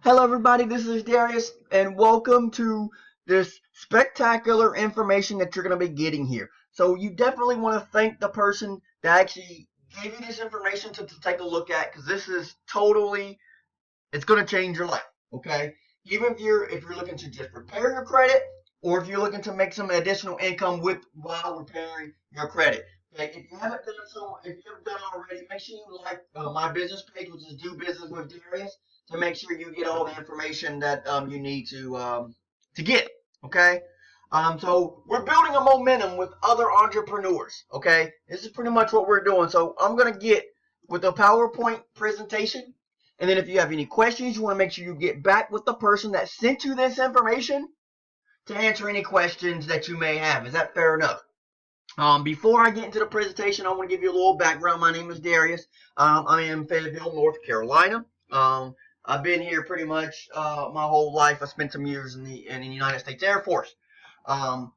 Hello, everybody. This is Darius, and welcome to this spectacular information that you're going to be getting here. So, you definitely want to thank the person that actually gave you this information to take a look at, because this is totally, it's going to change your life. Okay, even if you're looking to just repair your credit, or if you're looking to make some additional income with while repairing your credit. Okay, if you haven't done it already, make sure you like my business page, which is Do Business with Darius, to make sure you get all the information that you need to get. Okay. So we're building a momentum with other entrepreneurs. Okay, this is pretty much what we're doing. So I'm gonna get with a PowerPoint presentation, and then if you have any questions, you want to make sure you get back with the person that sent you this information to answer any questions that you may have. Is that fair enough? Before I get into the presentation, I want to give you a little background. My name is Darius. I am in Fayetteville, North Carolina. I've been here pretty much my whole life. I spent some years in the United States Air Force. Um,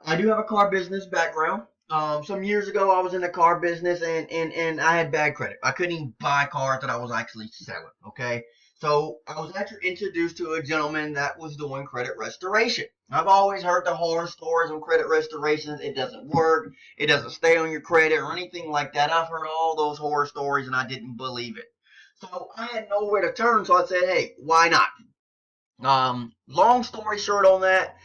I do have a car business background. Some years ago, I was in the car business, and I had bad credit. I couldn't even buy cars that I was actually selling. Okay, so I was actually introduced to a gentleman that was doing credit restoration. I've always heard the horror stories on credit restorations. It doesn't work. It doesn't stay on your credit or anything like that. I've heard all those horror stories, and I didn't believe it. So I had nowhere to turn. So I said, "Hey, why not?" Long story short on that,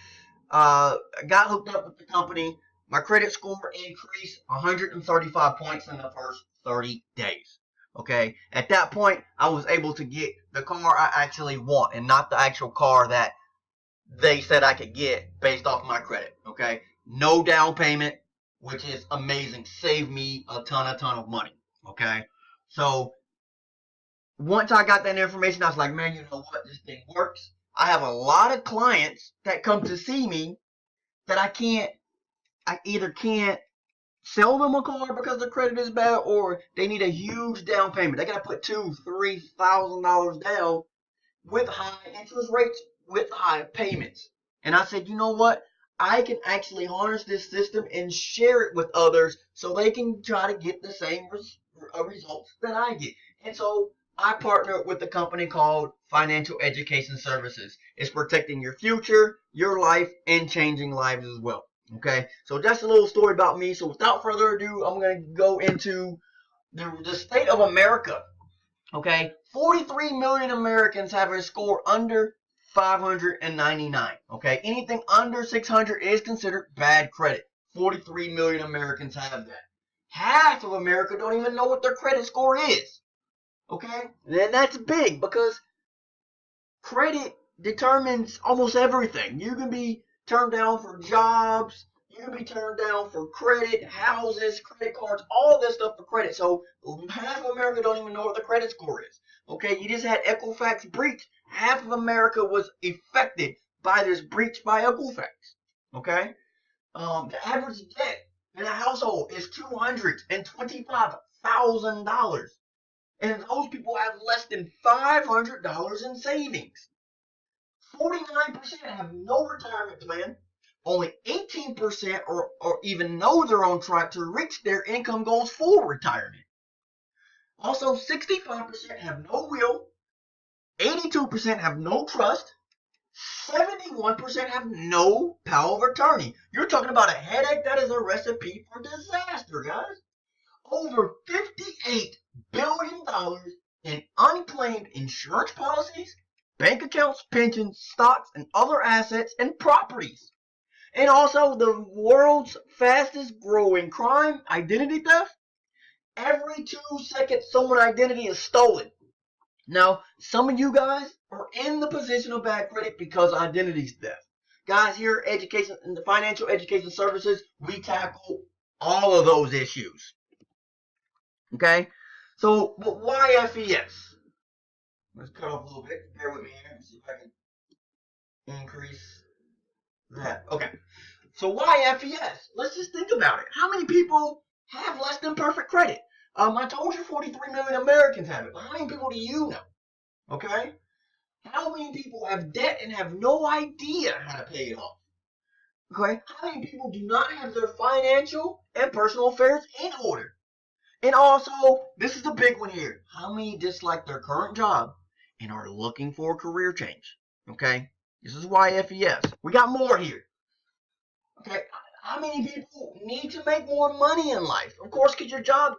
I got hooked up with the company. My credit score increased 135 points in the first 30 days. Okay, at that point, I was able to get the car I actually want and not the actual car that they said I could get based off my credit. Okay, no down payment, which is amazing. Saved me a ton of money. Okay, so once I got that information, I was like, man, you know what? This thing works. I have a lot of clients that come to see me that I either can't sell them a car because their credit is bad, or they need a huge down payment. They gotta put $2,000-3,000 down with high interest rates, with high payments. And I said, you know what? I can actually harness this system and share it with others so they can try to get the same results that I get. And so I partnered with a company called Financial Education Services. It's protecting your future, your life, and changing lives as well. Okay, so that's a little story about me. So without further ado, I'm going to go into the state of America. Okay, 43 million Americans have a score under 599. Okay, anything under 600 is considered bad credit. 43 million Americans have that. Half of America don't even know what their credit score is. Okay, and that's big because credit determines almost everything. You can be turned down for jobs. You can be turned down for credit, houses, credit cards, all this stuff for credit. So half of America don't even know what the credit score is. Okay, you just had Equifax breach. Half of America was affected by this breach by Equifax. Okay, the average debt in a household is $225,000, and those people have less than $500 in savings. 49% have no retirement plan. Only 18% or even know they're on track to reach their income goals for retirement. Also, 65% have no will. 82% have no trust. 71% have no power of attorney. You're talking about a headache. That is a recipe for disaster, guys. Over $58 billion in unclaimed insurance policies, bank accounts, pensions, stocks, and other assets and properties. And also the world's fastest growing crime, identity theft. Every 2 seconds, someone's identity is stolen. Now, some of you guys are in the position of bad credit because identity theft. Guys, here at Education and the Financial Education Services, we tackle all of those issues. Okay? So, but why FES? Let's cut off a little bit. Bear with me here and see if I can increase that. Okay. So why FES? Let's just think about it. How many people have less than perfect credit? I told you 43 million Americans have it, but how many people do you know? Okay? How many people have debt and have no idea how to pay it off? Okay? How many people do not have their financial and personal affairs in order? And also, this is the big one here. How many dislike their current job and are looking for a career change. Okay? This is YFES. We got more here. Okay? How many people need to make more money in life? Of course, because your job,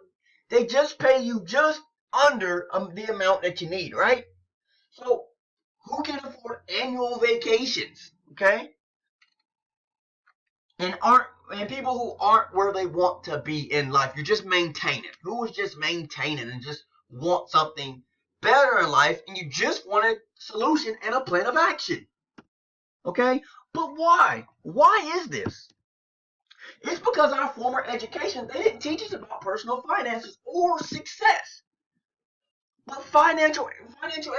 they just pay you just under the amount that you need, right? So, who can afford annual vacations? Okay? And people who aren't where they want to be in life. You're just maintaining. Who is just maintaining and just want something better in life, and you just want a solution and a plan of action? Okay? But why? Why is this? It's because our former education, they didn't teach us about personal finances or success. But financial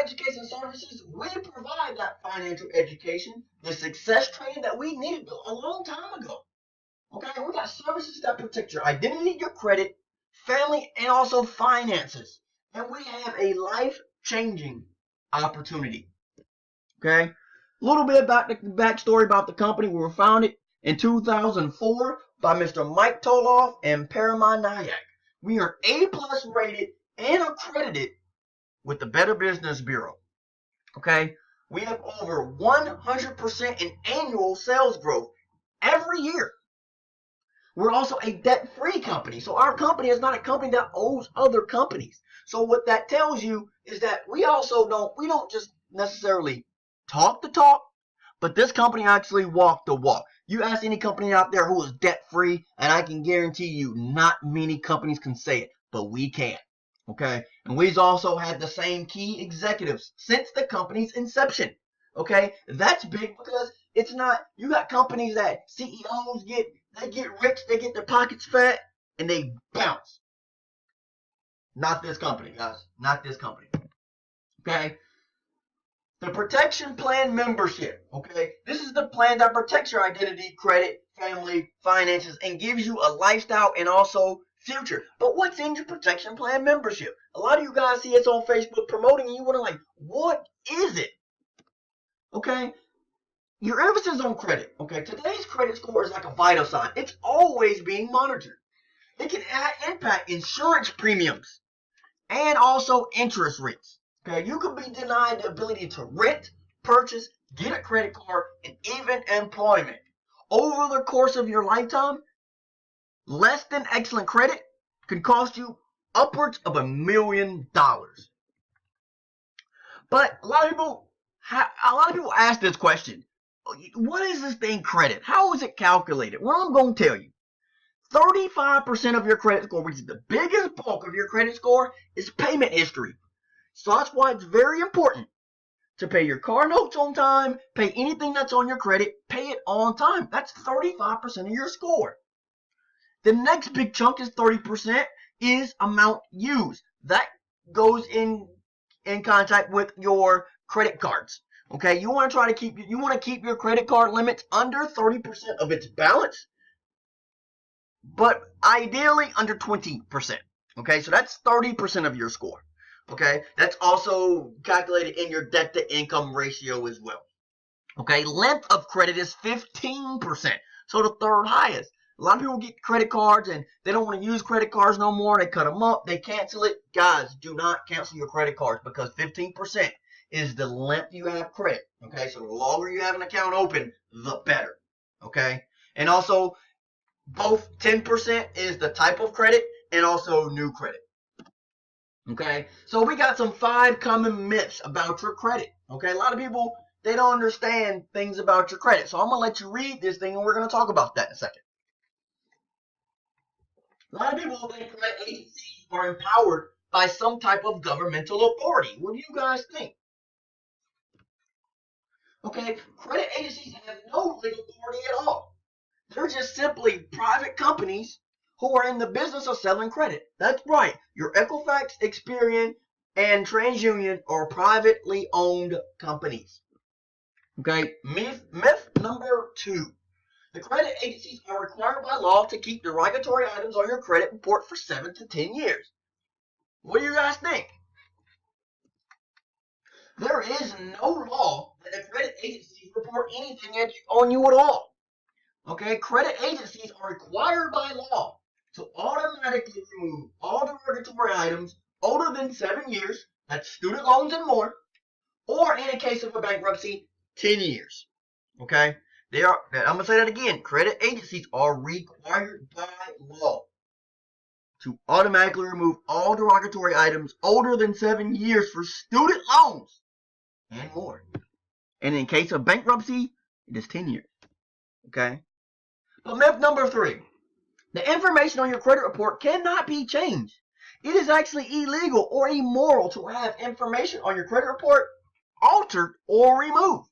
education services, we provide that financial education, the success training that we needed a long time ago. Okay, we got services that protect your identity, your credit, family, and also finances. And we have a life-changing opportunity. Okay, a little bit about the backstory about the company. We were founded in 2004 by Mr. Mike Toloff and Parama Nayak. We are A+ rated and accredited with the Better Business Bureau. Okay, we have over 100% in annual sales growth every year. We're also a debt-free company. So our company is not a company that owes other companies. So what that tells you is that we don't just necessarily talk the talk, but this company actually walk the walk. You ask any company out there who is debt-free, and I can guarantee you not many companies can say it, but we can. Okay, and we've also had the same key executives since the company's inception. Okay, that's big because it's not, you got companies that CEOs get rich, they get their pockets fat, and they bounce. Not this company, guys. Not this company. Okay, the protection plan membership. Okay, this is the plan that protects your identity, credit, family, finances, and gives you a lifestyle and also future. But what's in your protection plan membership? A lot of you guys see us on Facebook promoting, and you want to like, what is it? Okay, your emphasis on credit. Okay, today's credit score is like a vital sign. It's always being monitored. It can impact insurance premiums and also interest rates. Okay, you could be denied the ability to rent, purchase, get a credit card, and even employment. Over the course of your lifetime, less than excellent credit can cost you upwards of $1 million. But a lot of people ask this question: what is this thing credit? How is it calculated? Well, I'm going to tell you. 35% of your credit score, which is the biggest bulk of your credit score, is payment history. So that's why it's very important to pay your car notes on time, pay anything that's on your credit, pay it on time. That's 35% of your score. The next big chunk is 30% is amount used. That goes in contact with your credit cards. Okay, you want to keep your credit card limits under 30% of its balance, but ideally under 20%. Okay, so that's 30% of your score. Okay, that's also calculated in your debt to income ratio as well. Okay, length of credit is 15%, so the third highest. A lot of people get credit cards and they don't want to use credit cards no more. They cut them up, they cancel it. Guys, do not cancel your credit cards because 15% is the length you have credit. Okay, so the longer you have an account open, the better. Okay, and also both 10% is the type of credit and also new credit. Okay, so we got some 5 common myths about your credit. Okay, a lot of people, they don't understand things about your credit. So I'm going to let you read this thing and we're going to talk about that in a second. A lot of people think credit agencies are empowered by some type of governmental authority. What do you guys think? Okay, credit agencies have no legal authority at all. They're just simply private companies who are in the business of selling credit. That's right. Your Equifax, Experian, and TransUnion are privately owned companies. Okay, myth number 2. The credit agencies are required by law to keep derogatory items on your credit report for 7 to 10 years. What do you guys think? There is no law that the credit agencies report anything on you at all. Okay, credit agencies are required by law to automatically remove all derogatory items older than 7 years, that's student loans and more, or in a case of a bankruptcy, 10 years. Okay? I'm going to say that again. Credit agencies are required by law to automatically remove all derogatory items older than 7 years for student loans and more. And in case of bankruptcy, it is 10 years. Okay? But myth number 3. The information on your credit report cannot be changed. It is actually illegal or immoral to have information on your credit report altered or removed.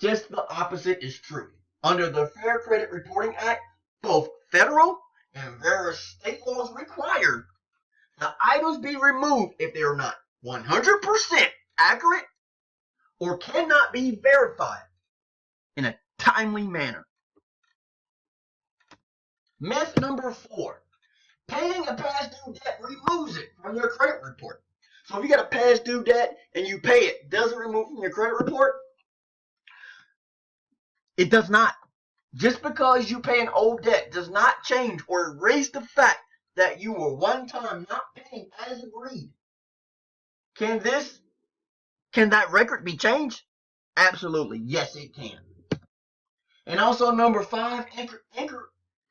Just the opposite is true. Under the Fair Credit Reporting Act, both federal and various state laws require the items be removed if they are not 100% accurate or cannot be verified in a timely manner. Myth number 4. Paying a past due debt removes it from your credit report. So if you got a past due debt and you pay it, does it remove from your credit report? It does not. Just because you pay an old debt does not change or erase the fact that you were one time not paying as agreed. Can that record be changed? Absolutely. Yes, it can. And also number 5,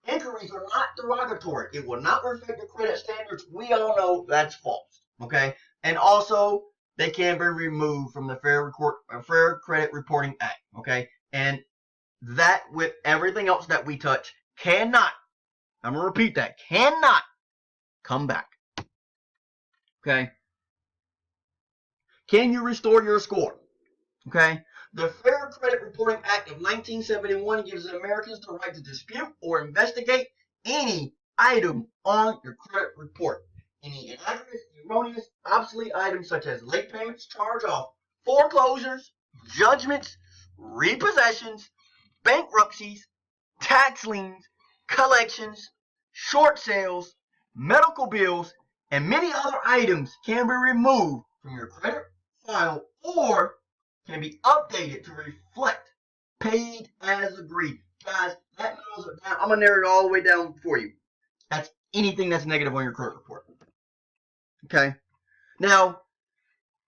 inquiries are not derogatory. It will not reflect the credit standards. We all know that's false. Okay? And also, they can be removed from the Fair Credit Reporting Act. Okay? And that, with everything else that we touch, cannot, I'm going to repeat that, cannot come back. Okay? Can you restore your score? Okay? The Fair Credit Reporting Act of 1971 gives Americans the right to dispute or investigate any item on your credit report. Any inaccurate, erroneous, obsolete items such as late payments, charge-off, foreclosures, judgments, repossessions, bankruptcies, tax liens, collections, short sales, medical bills, and many other items can be removed from your credit file or can be updated to reflect paid as agreed. Guys, that narrows it down. I'm going to narrow it all the way down for you. That's anything that's negative on your credit report. Okay? Now,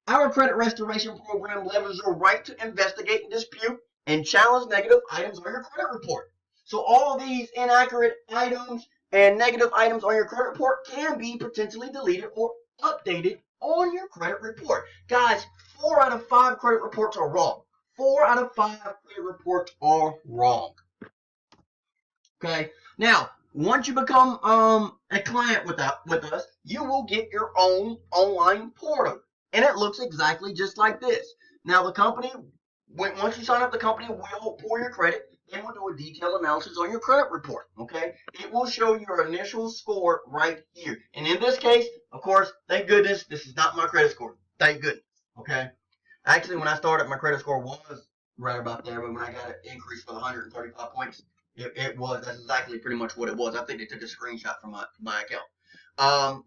our credit restoration program leverages your right to investigate and dispute and challenge negative items on your credit report. So all of these inaccurate items and negative items on your credit report can be potentially deleted or updated on your credit report. Guys, 4 out of 5 credit reports are wrong. 4 out of 5 credit reports are wrong. Okay? Now, once you become a client with us, you will get your own online portal. And it looks exactly just like this. Now, the company, once you sign up, the company will pull your credit. Then we'll do a detailed analysis on your credit report. Okay? It will show your initial score right here. And in this case, of course, thank goodness, this is not my credit score. Thank goodness. Okay? Actually, when I started, my credit score was right about there. But when I got it increased for 135 points, that's exactly pretty much what it was. I think they took a screenshot from my account.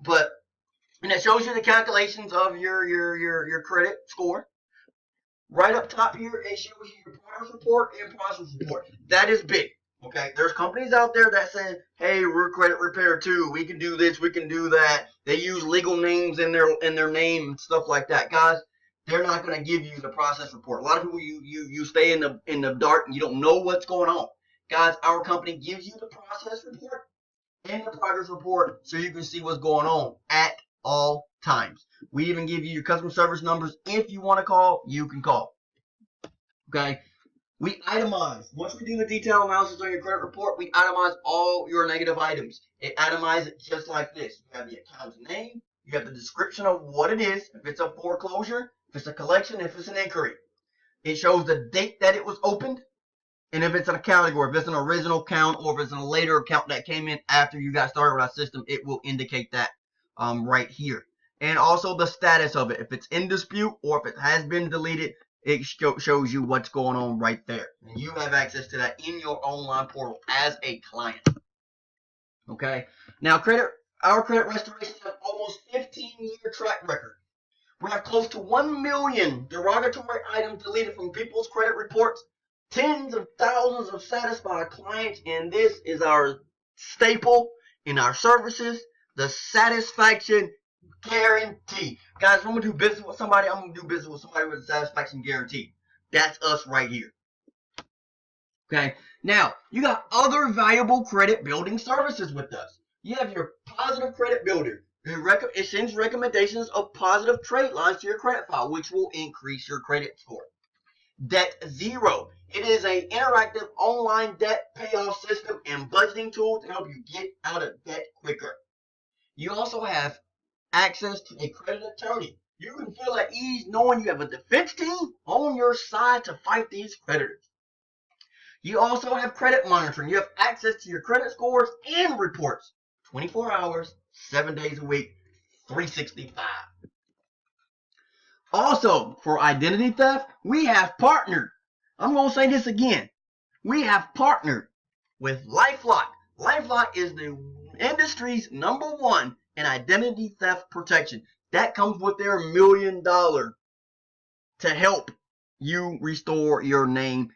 And it shows you the calculations of your credit score. Right up top here, it shows you your progress report and process report. That is big. Okay, there's companies out there that say, "Hey, we're credit repair too. We can do this, we can do that." They use legal names in their name and stuff like that. Guys, they're not going to give you the process report. A lot of people you stay in the dark and you don't know what's going on. Guys, our company gives you the process report and the progress report so you can see what's going on at all times. We even give you your customer service numbers. If you want to call, you can call. Okay? We itemize. Once we do the detailed analysis on your credit report, we itemize all your negative items. It itemizes it just like this. You have the account's name. You have the description of what it is. If it's a foreclosure, if it's a collection, if it's an inquiry. It shows the date that it was opened. And if it's an category, if it's an original account or if it's a later account that came in after you got started with our system, it will indicate that right here. And also the status of it. If it's in dispute or if it has been deleted, it shows you what's going on right there. And you have access to that in your online portal as a client. Okay? Now, our credit restorations have almost 15-year track record. We have close to 1 million derogatory items deleted from people's credit reports, tens of thousands of satisfied clients, and this is our staple in our services, the satisfaction Guarantee. Guys, if I'm going to do business with somebody, I'm going to do business with somebody with a satisfaction guarantee. That's us right here. Okay. Now, you got other valuable credit building services with us. You have your positive credit builder. It sends recommendations of positive trade lines to your credit file, which will increase your credit score. Debt Zero. It is an interactive online debt payoff system and budgeting tool to help you get out of debt quicker. You also have access to a credit attorney. You can feel at ease knowing you have a defense team on your side to fight these creditors. You also have credit monitoring. You have access to your credit scores and reports 24 hours, 7 days a week, 365. Also, for identity theft, we have partnered. I'm going to say this again. We have partnered with LifeLock. LifeLock is the industry's #1 in identity theft protection. That comes with their $1 million to help you restore your name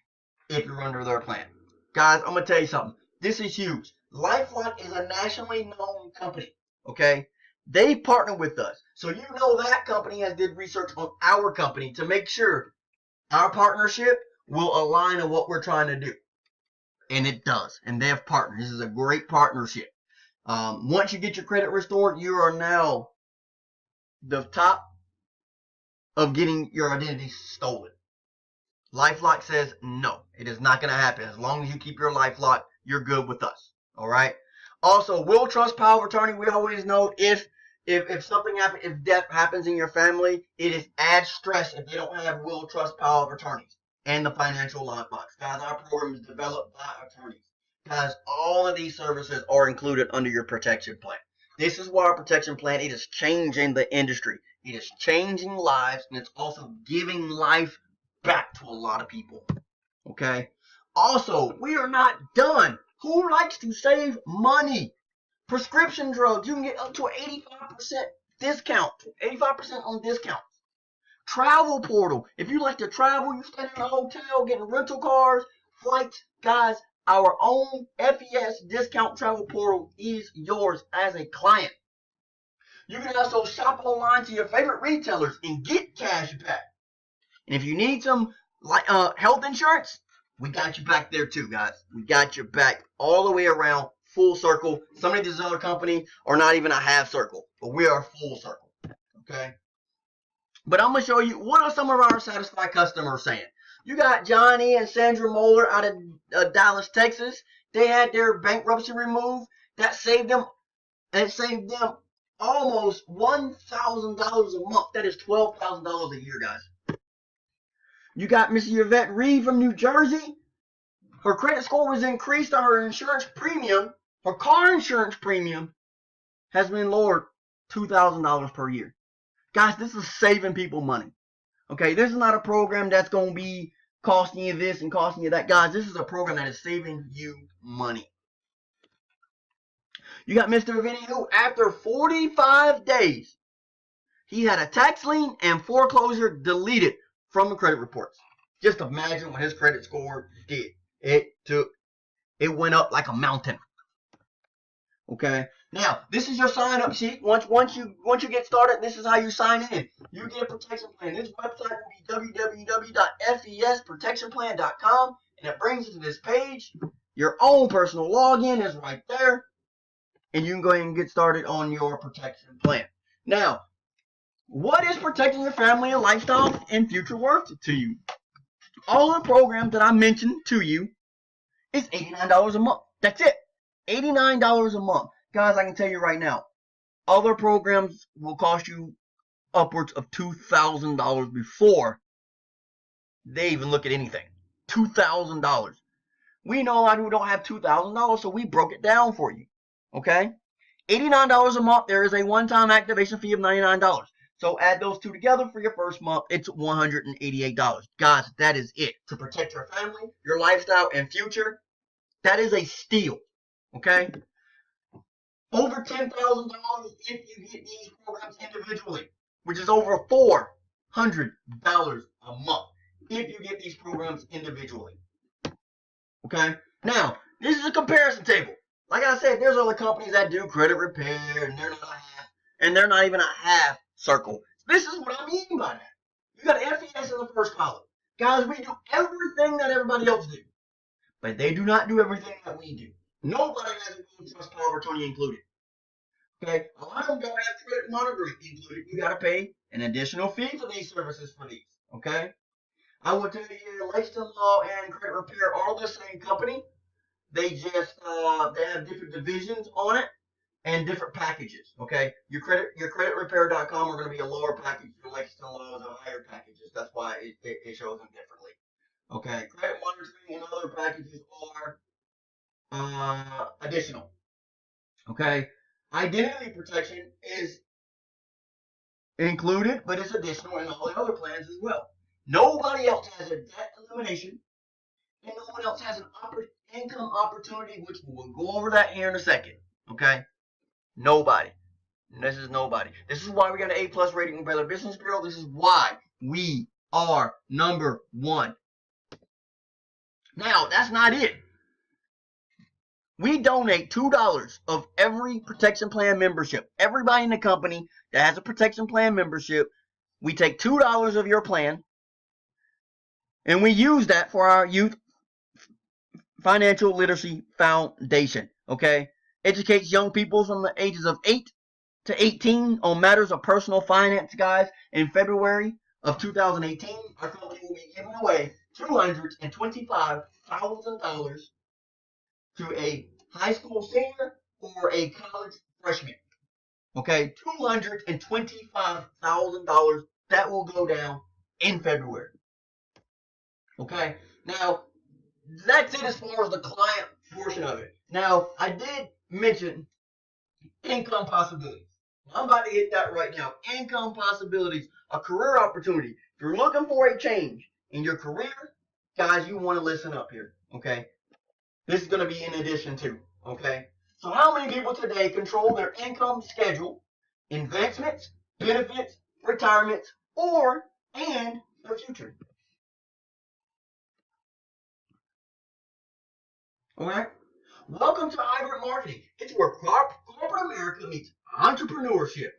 if you're under their plan. Guys, I'm going to tell you something. This is huge. LifeLock is a nationally known company, okay? They partner with us. So you know that company has did research on our company to make sure our partnership will align on what we're trying to do. And it does. And they have partnered. This is a great partnership. Once you get your credit restored, you are now the top of getting your identity stolen. LifeLock says no, it is not going to happen. As long as you keep your LifeLock, you're good with us. All right. Also, will trust power of attorney. We always know if something happens, if death happens in your family, it is add stress if they don't have will trust power of attorneys and the financial lockbox. Guys, our program is developed by attorneys. Guys, all of these services are included under your protection plan. This is why our protection plan, it is changing the industry. It is changing lives, and it's also giving life back to a lot of people. Okay? Also, we are not done. Who likes to save money? Prescription drugs, you can get up to an 85% discount. 85% on discounts. Travel portal. If you like to travel, you stay in a hotel, getting rental cars, flights. Guys, our own FES discount travel portal is yours as a client. You can also shop online to your favorite retailers and get cash back. And if you need some health insurance, we got you back there too, guys. We got your back all the way around, full circle. Some of these other companies are not even a half circle, but we are full circle. Okay? But I'm going to show you what are some of our satisfied customers saying. You got Johnny and Sandra Moeller out of Dallas, Texas. They had their bankruptcy removed. That saved them. It saved them almost $1,000 a month. That is $12,000 a year, guys. You got Miss Yvette Reed from New Jersey. Her credit score was increased on her insurance premium. Her car insurance premium has been lowered $2,000 per year. Guys, this is saving people money. Okay, this is not a program that's going to be costing you this and costing you that. Guys, this is a program that is saving you money. You got Mr. Vinny, who after 45 days, he had a tax lien and foreclosure deleted from the credit reports. Just imagine what his credit score did. It went up like a mountain. Okay. Now, this is your sign-up sheet. Once you get started, this is how you sign in. You get a protection plan. This website will be www.fesprotectionplan.com, and it brings you to this page. Your own personal login is right there, and you can go ahead and get started on your protection plan. Now, what is protecting your family and lifestyle and future worth to you? All the programs that I mentioned to you is $89 a month. That's it. $89 a month. Guys, I can tell you right now, other programs will cost you upwards of $2,000 before they even look at anything. $2,000. We know a lot of people don't have $2,000, so we broke it down for you. Okay? $89 a month. There is a one-time activation fee of $99. So add those two together for your first month. It's $188. Guys, that is it. To protect your family, your lifestyle, and future, that is a steal. Okay? Over $10,000 if you get these programs individually, which is over $400 a month if you get these programs individually. Okay? Now, this is a comparison table. Like I said, there's other companies that do credit repair, and they're not half. and they're not even a half circle. This is what I mean by that. You got FES in the first column. Guys, we do everything that everybody else do, but they do not do everything that we do. Nobody has a will, trust, power of attorney included. Okay, a lot of them don't have credit monitoring included. You got to pay an additional fee for these services for these. Okay, I will tell you, Lexington Law and Credit Repair are the same company. They just they have different divisions on it and different packages. Okay, your creditrepair.com are going to be a lower package. Your Lexington Law is a higher packages. That's why it shows them differently. Okay, credit monitoring and other packages are additional. Okay, identity protection is included, but it's additional in all the other plans as well. Nobody else has a debt elimination, and no one else has an income opportunity, which we'll go over that here in a second. Okay, nobody. This is nobody. This is why we got an A+ rating with Better Business Bureau. This is why we are number one. Now, that's not it. We donate $2 of every protection plan membership. Everybody in the company that has a protection plan membership, we take $2 of your plan, and we use that for our Youth Financial Literacy Foundation. Okay? Educates young people from the ages of 8 to 18 on matters of personal finance, guys. In February of 2018, our company will be giving away $225,000 to a high school senior or a college freshman. Okay, $225,000 that will go down in February. Okay, now that's it as far as the client portion of it. Now, I did mention income possibilities. I'm about to hit that right now. Income possibilities, a career opportunity. If you're looking for a change in your career, guys, you want to listen up here, okay? This is going to be in addition to, okay? So how many people today control their income schedule, advancements, benefits, retirements, and their future? Alright? Welcome to Hybrid Marketing. It's where corporate America meets entrepreneurship.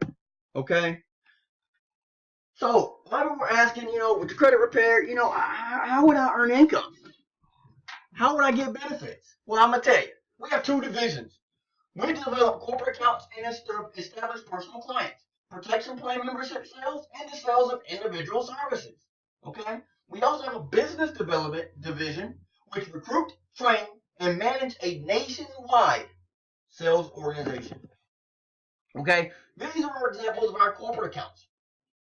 Okay? So, a lot of people are asking, with the credit repair, how would I earn income? How would I get benefits? Well, I'm going to tell you. We have two divisions. We develop corporate accounts and establish personal clients, protection plan membership sales, and the sales of individual services. Okay? We also have a business development division, which recruit, train, and manage a nationwide sales organization. Okay? These are examples of our corporate accounts.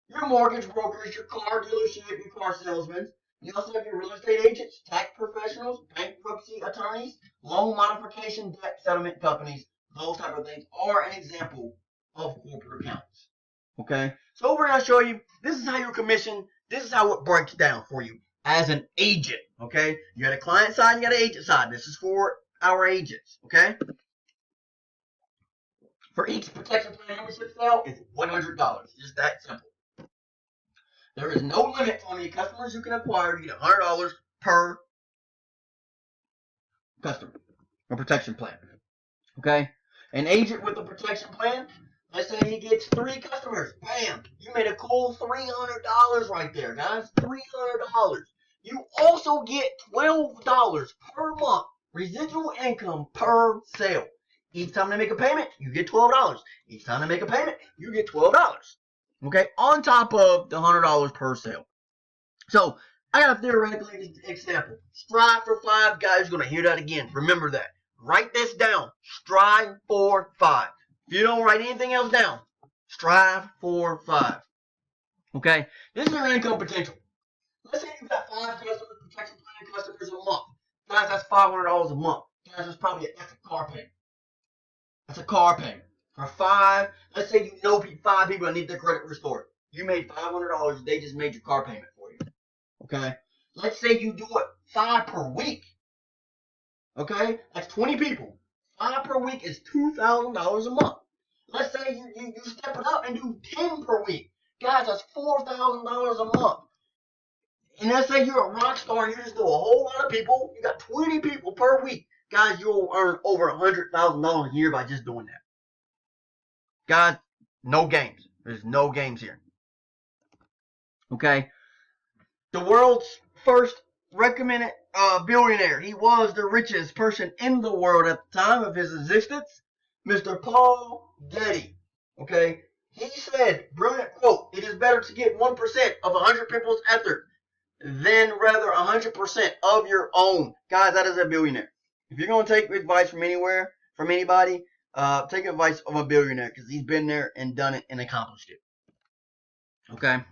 Your mortgage brokers, your car dealership, your car salesmen. You also have your real estate agents, tax professionals, bankruptcy attorneys, loan modification, debt settlement companies. Those type of things are an example of corporate accounts. Okay? So we're going to show you, this is how your commission, this is how it breaks down for you as an agent. Okay? You got a client side, you got an agent side. This is for our agents. Okay? For each protection plan membership sale, it's $100. Just that simple. There is no limit on the customers you can acquire. You get $100 per customer, a protection plan. Okay? An agent with a protection plan, let's say he gets 3 customers. Bam! You made a cool $300 right there, guys. $300. You also get $12 per month residual income per sale. Each time they make a payment, you get $12. Each time they make a payment, you get $12. Okay, on top of the $100 per sale. So, I got a theoretical example. Strive for 5, guys. You're going to hear that again. Remember that. Write this down. Strive for 5. If you don't write anything else down, strive for 5. Okay, this is your income potential. Let's say you've got 5 customers, protection plan customers a month. Guys, that's $500 a month. Guys, that's a car payment. That's a car payment. For 5, let's say 5 people that need their credit restored. You made $500, they just made your car payment for you. Okay? Let's say you do it 5 per week. Okay? That's 20 people. 5 per week is $2,000 a month. Let's say you step it up and do 10 per week. Guys, that's $4,000 a month. And let's say you're a rock star and you just do a whole lot of people. You got 20 people per week. Guys, you'll earn over $100,000 a year by just doing that. Guys, No games. There's no games here. Okay. The world's first recommended billionaire. He was the richest person in the world at the time of his existence, Mr. Paul Getty. Okay. He said, brilliant quote, "It is better to get 1% of 100 people's effort than rather 100% of your own." Guys, that is a billionaire. If you're going to take advice from anywhere, from anybody, take advice of a billionaire, because he's been there and done it and accomplished it. Okay?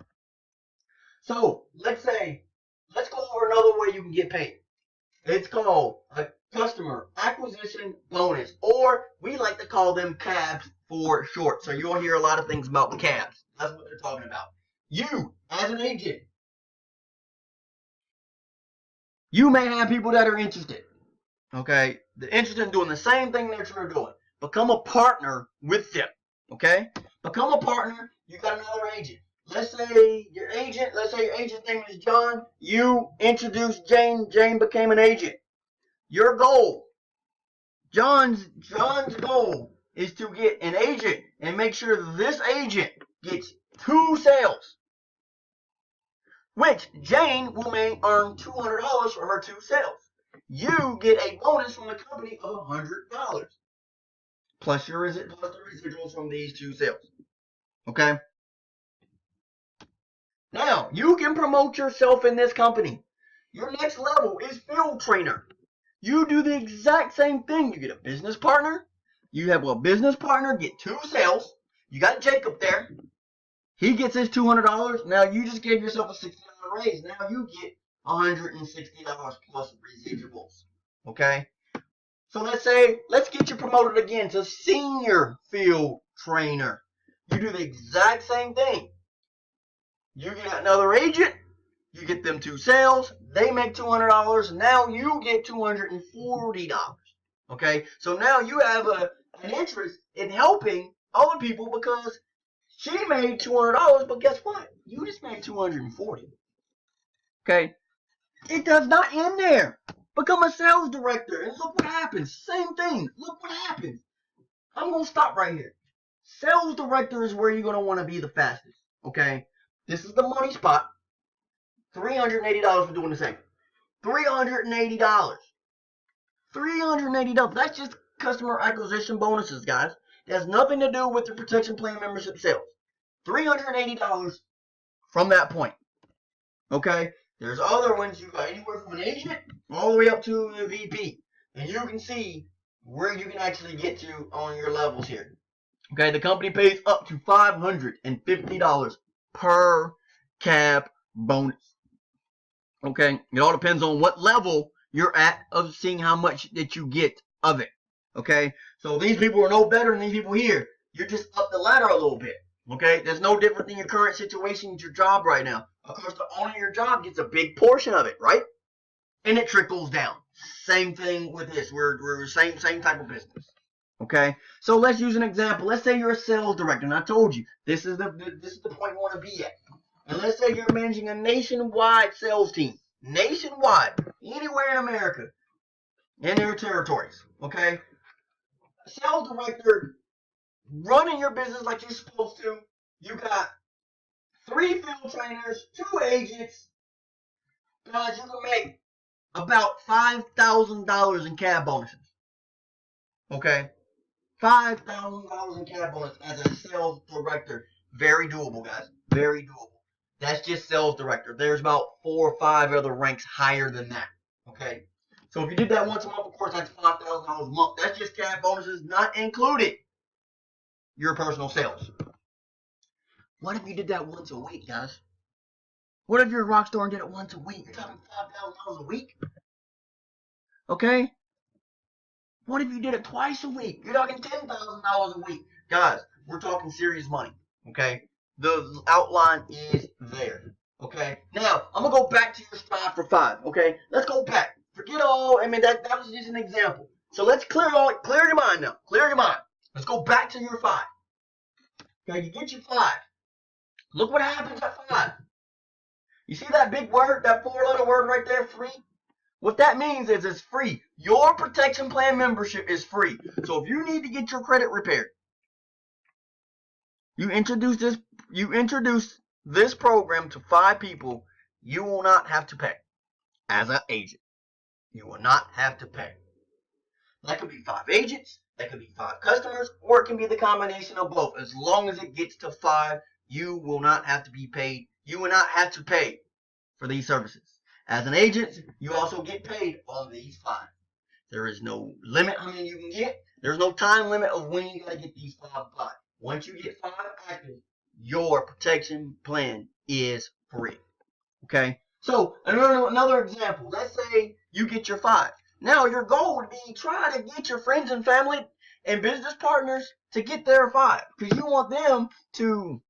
So, let's go over another way you can get paid. It's called a customer acquisition bonus, or we like to call them CABs for short. So you'll hear a lot of things about the CABs. That's what they're talking about. You, as an agent, you may have people that are interested. Okay? They're interested in doing the same thing that you're doing. Become a partner with them. Okay? Become a partner. You got another agent. Let's say your agent's name is John. You introduced Jane. Jane became an agent. Your goal, John's goal is to get an agent and make sure this agent gets 2 sales, which Jane will earn $200 for her 2 sales. You get a bonus from the company of $100 plus the residuals from these 2 sales. Okay. Now you can promote yourself in this company. Your next level is field trainer. You do the exact same thing. You get a business partner. You have a business partner get 2 sales. You got Jacob there. He gets his $200. Now you just gave yourself a $60 raise. Now you get $160 plus residuals. Okay? So let's get you promoted again to senior field trainer. You do the exact same thing. You get another agent. You get them 2 sales. They make $200. Now you get $240. Okay? So now you have an interest in helping other people because she made $200, but guess what? You just made $240. Okay? It does not end there. Become a sales director and look what happens. Same thing. Look what happens. I'm going to stop right here. Sales director is where you're going to want to be the fastest. Okay? This is the money spot. $380 for doing the same. $380. $380. That's just customer acquisition bonuses, guys. It has nothing to do with the protection plan membership sales. $380 from that point. Okay? There's other ones you got anywhere from an agent all the way up to a VP. And you can see where you can actually get to on your levels here. Okay, the company pays up to $550 per cab bonus. Okay, it all depends on what level you're at of seeing how much that you get of it. Okay, so these people are no better than these people here. You're just up the ladder a little bit. Okay, there's no different than your current situation with your job right now. Of course, the owner of your job gets a big portion of it, right? And it trickles down. Same thing with this. We're same type of business. Okay, so let's use an example. Let's say you're a sales director, and I told you this is the point you want to be at. And let's say you're managing a nationwide sales team, nationwide, anywhere in America, in their territories. Okay, sales director running your business like you're supposed to. You got 3 field trainers, 2 agents. Guys, you can make about $5,000 in cab bonuses. Okay, $5,000 in cab bonus as a sales director. Very doable, guys. Very doable. That's just sales director. There's about 4 or 5 other ranks higher than that. Okay, so if you did that once a month, of course, that's $5,000 a month. That's just cab bonuses, not included your personal sales. What if you did that once a week, guys? What if you're a rock star and did it once a week? You're talking $5,000 a week. Okay? What if you did it twice a week? You're talking $10,000 a week. Guys, we're talking serious money. Okay? The outline is there. Okay? Now, I'm going to go back to your strive for 5. Okay? Let's go back. Forget all, that was just an example. So let's clear your mind now. Clear your mind. Let's go back to your 5. Okay, you get your 5. Look what happens at 5. You see that big word, that 4-letter word right there, free? What that means is it's free. Your protection plan membership is free. So if you need to get your credit repaired, You introduce this program to 5 people, you will not have to pay as an agent. You will not have to pay. That could be 5 agents, that could be 5 customers, or it can be the combination of both. As long as it gets to 5, you will not have to be paid. You will not have to pay for these services. As an agent, you also get paid on these 5. There is no limit how many you can get. There's no time limit of when you gotta get these 5 by. Once you get 5 active, your protection plan is free. Okay? So another example. Let's say you get your 5. Now your goal would be try to get your friends and family and business partners to get their 5, because you want them to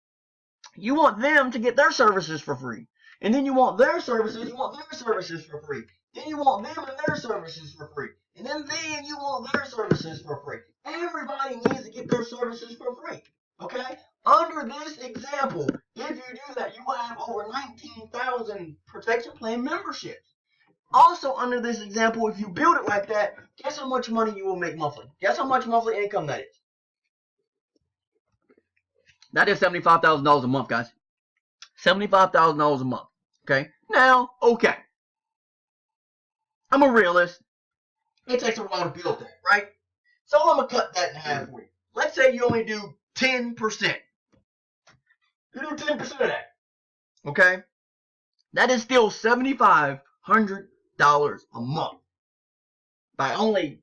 get their services for free. And then you want their services for free. Then you want them and their services for free. And then you want their services for free. Everybody needs to get their services for free. Okay? Under this example, if you do that, you will have over 19,000 protection plan memberships. Also, under this example, if you build it like that, guess how much money you will make monthly? Guess how much monthly income that is? That is $75,000 a month, guys. $75,000 a month. Okay? Now, okay. I'm a realist. It takes a while to build that, right? So I'm going to cut that in half for you. Let's say you only do 10%. You do 10% of that. Okay? That is still $7,500 a month by only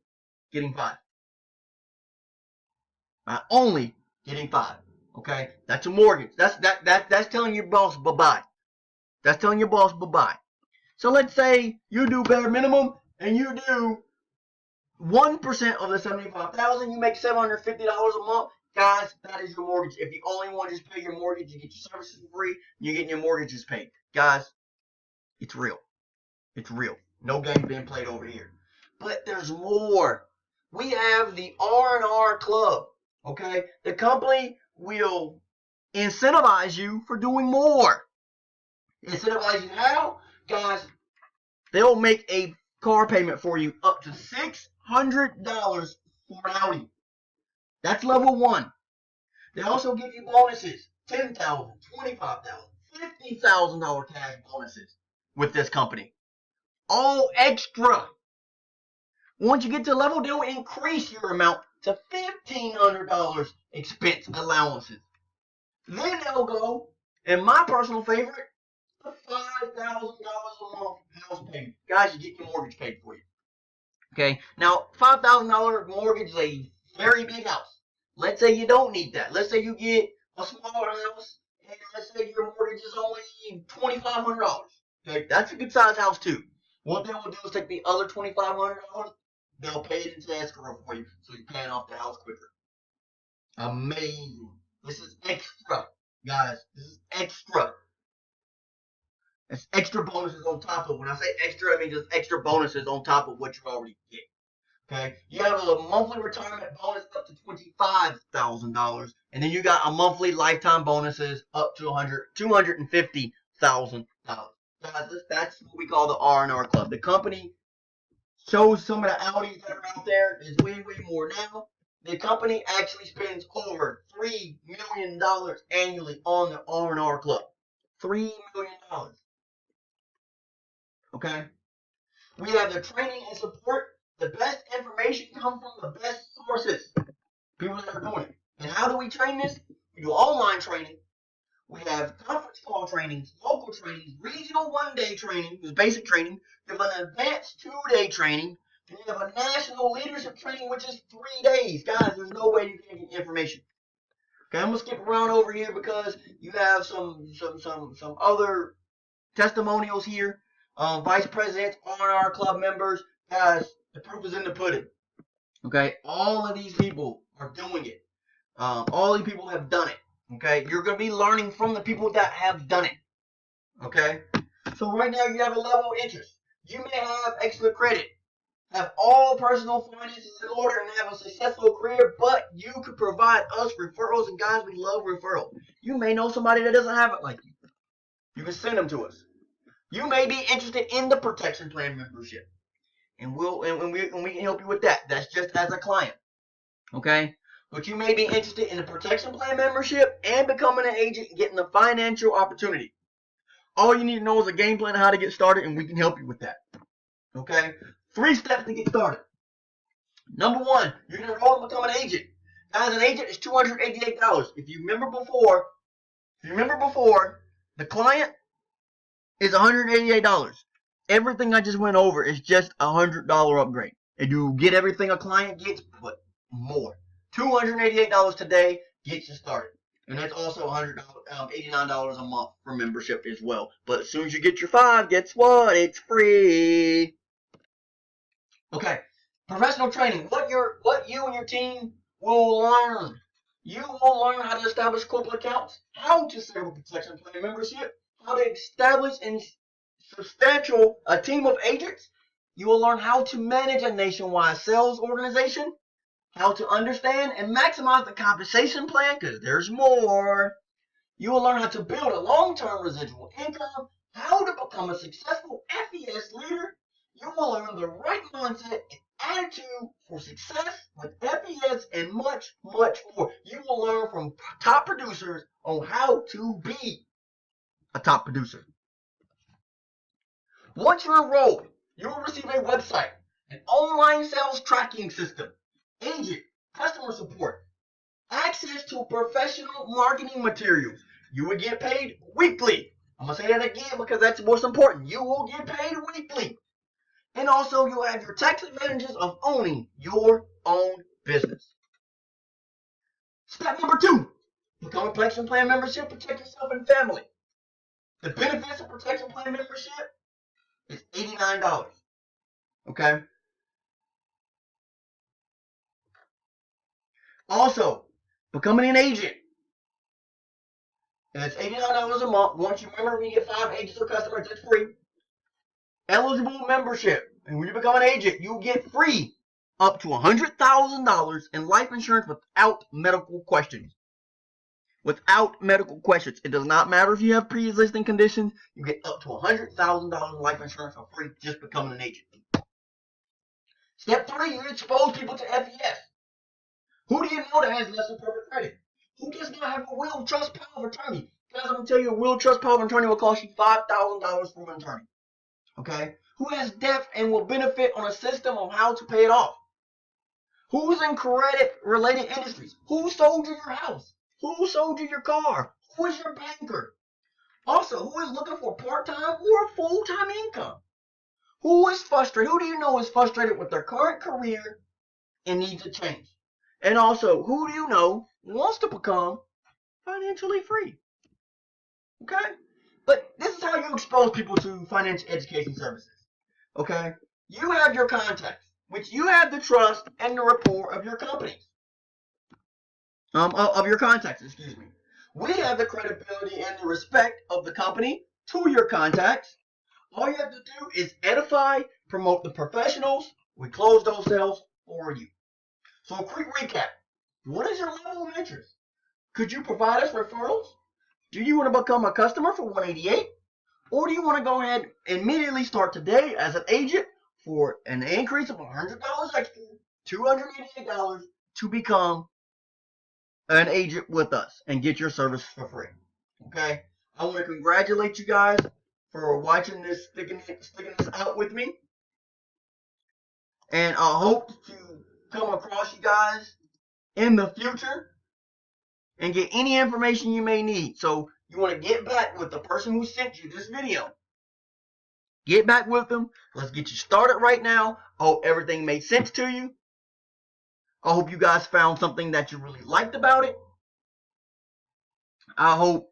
getting 5. By only getting 5. Okay? That's a mortgage. That's telling your boss bye-bye. That's telling your boss bye-bye. So let's say you do bare minimum and you do 1% of the $75,000, you make $750 a month. Guys, that is your mortgage. If you only want to just pay your mortgage, you get your services for free, you're getting your mortgages paid. Guys, it's real. It's real. No game being played over here. But there's more. We have the R&R Club. Okay? The company will incentivize you for doing more. Incentivize you how? Guys, they'll make a car payment for you up to $600 for an Audi. That's level 1. They also give you bonuses. $10,000, $25,000, $50,000 cash bonuses with this company. All extra. Once you get to level, they'll increase your amount to $1,500 expense allowances. Then they'll go, and my personal favorite, the $5,000 a month house payment. Guys, you get your mortgage paid for you. Okay, now $5,000 mortgage is a very big house. Let's say you don't need that. Let's say you get a smaller house, and let's say your mortgage is only $2,500. Okay, that's a good size house too. What they will do is take the other $2,500, they'll pay it into escrow for you, so you're paying off the house quicker. Amazing. This is extra, guys. This is extra. It's extra bonuses on top of. When I say extra, I mean just extra bonuses on top of what you already get. Okay, you have a monthly retirement bonus up to $25,000, and then you got a monthly lifetime bonuses up to $250,000. Guys, that's what we call the R&R Club. The company shows some of the Audis that are out there. There's way more now. The company actually spends over $3 million annually on the R&R Club. $3 million. Okay? We have the training and support. The best information comes from the best sources. People that are doing it. And how do we train this? We do online training. We have conference call trainings, local trainings, regional 1-day training, which is basic training. We have an advanced 2-day training. And we have a national leadership training, which is 3 days. Guys, there's no way you can get information. Okay, I'm gonna skip around over here because you have some other testimonials here. Vice presidents, R&R Club members. Guys, the proof is in the pudding. Okay, all of these people are doing it. All these people have done it. Okay, you're going to be learning from the people that have done it. Okay, so right now you have a level of interest. You may have extra credit, have all personal finances in order, and have a successful career, but you could provide us referrals, and guys, we love referrals. You may know somebody that doesn't have it like you. You can send them to us. You may be interested in the protection plan membership, and we can help you with that. That's just as a client. Okay, but you may be interested in the protection plan membership and becoming an agent and getting the financial opportunity. All you need to know is a game plan on how to get started, and we can help you with that. Okay? 3 steps to get started. Number 1, you're going to enroll and become an agent. As an agent, it's $288. If you remember before, the client is $188. Everything I just went over is just a $100 upgrade. And you get everything a client gets, but more. $288 today gets you started. And that's also $89 a month for membership as well. But as soon as you get your 5, guess what? It's free. Okay. Professional training. What you and your team will learn. You will learn how to establish corporate accounts, how to set up a protection plan membership, how to establish and substantial a team of agents. You will learn how to manage a nationwide sales organization, how to understand and maximize the compensation plan, because there's more. You will learn how to build a long-term residual income, how to become a successful FES leader. You will learn the right mindset and attitude for success with FES and much, much more. You will learn from top producers on how to be a top producer. Once you're enrolled, you will receive a website, an online sales tracking system, agent, customer support, access to professional marketing materials. You will get paid weekly. I'm going to say that again because that's most important. You will get paid weekly. And also, you'll have your tax advantages of owning your own business. Step number 2, become a protection plan membership, protect yourself and family. The benefits of protection plan membership is $89. Okay? Also, becoming an agent. And it's $89 a month. Once you remember, when you get 5 agents or customers, it's free. Eligible membership. And when you become an agent, you get free up to $100,000 in life insurance without medical questions. Without medical questions. It does not matter if you have pre-existing conditions. You get up to $100,000 in life insurance for free just becoming an agent. Step 3, you expose people to FES. Who do you know that has less than perfect credit? Who does not have a will, trust, power of attorney? Guys, I'm going to tell you, a will, trust, power of attorney will cost you $5,000 from an attorney. Okay? Who has debt and will benefit on a system on how to pay it off? Who's in credit-related industries? Who sold you your house? Who sold you your car? Who is your banker? Also, who is looking for part-time or full-time income? Who is frustrated? Who do you know is frustrated with their current career and needs a change? And also, who do you know wants to become financially free? Okay? But this is how you expose people to financial education services. Okay? You have your contacts, which you have the trust and the rapport of your companies. Of your contacts, excuse me. We have the credibility and the respect of the company to your contacts. All you have to do is edify, promote the professionals. We close those sales for you. So a quick recap. What is your level of interest? Could you provide us referrals? Do you want to become a customer for $188? Or do you want to go ahead and immediately start today as an agent for an increase of $100 extra, $288 to become an agent with us and get your service for free? Okay? I want to congratulate you guys for watching this, sticking this out with me. And I hope to come across you guys in the future and get any information you may need. So you want to get back with the person who sent you this video. Get back with them. Let's get you started right now. I hope everything made sense to you. I hope you guys found something that you really liked about it. I hope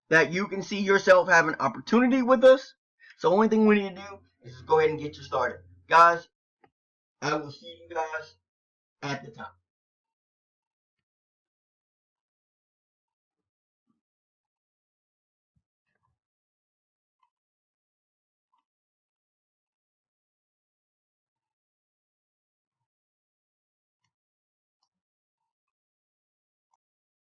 that you can see yourself have an opportunity with us. So the only thing we need to do is just go ahead and get you started. Guys, I will see you guys at the top.